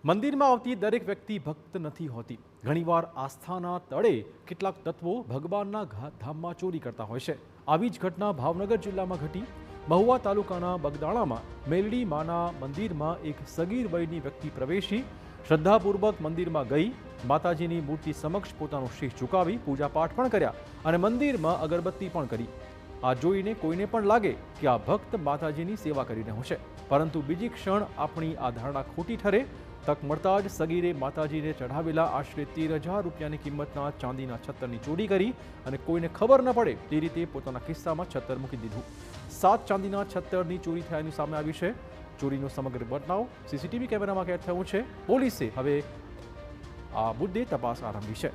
મંદિરમાં આવતી દરેક વ્યક્તિ ભક્ત નથી હોતી। ઘણીવાર આસ્થાના તળે કેટલાક તત્વો ભગવાનના ધામમાં ચોરી કરતા હોય છે। આવી જ ઘટના ભાવનગર જિલ્લામાં ઘટી। મહુવા તાલુકાના બગદાણામાં મેલડી માના મંદિરમાં એક સગીર વયની વ્યક્તિ પ્રવેશી શ્રદ્ધાપૂર્વક મંદિરમાં ગઈ, માતાજીની મૂર્તિ સમક્ષ પોતાનો શીશ ઝુકાવી પૂજાપાઠ પણ કર્યા અને મંદિરમાં અગરબત્તી પણ કરી। આ જોઈને કોઈને પણ લાગે કે આ ભક્ત માતાજીની સેવા કરી રહ્યો છે, પરંતુ બીજી ક્ષણ આપણી આ ધારણા ખોટી ઠરે। તક મળતા જ સગીરે માતાજીને ચઢાવેલા આશરે 13,000 રૂપિયાની કિંમતના ચાંદીના છત્તરની ચોરી કરી અને કોઈને ખબર ન પડે તે રીતે પોતાના ખિસ્સામાં છત્તર મૂકી દીધું। 7 ચાંદીના છત્તરની ચોરી થયાની સામે આવી છે। ચોરીનો સમગ્ર બનાવ સીસીટીવી કેમેરામાં કેદ થયો છે। પોલીસે હવે આ મુદ્દે તપાસ આરંભી છે।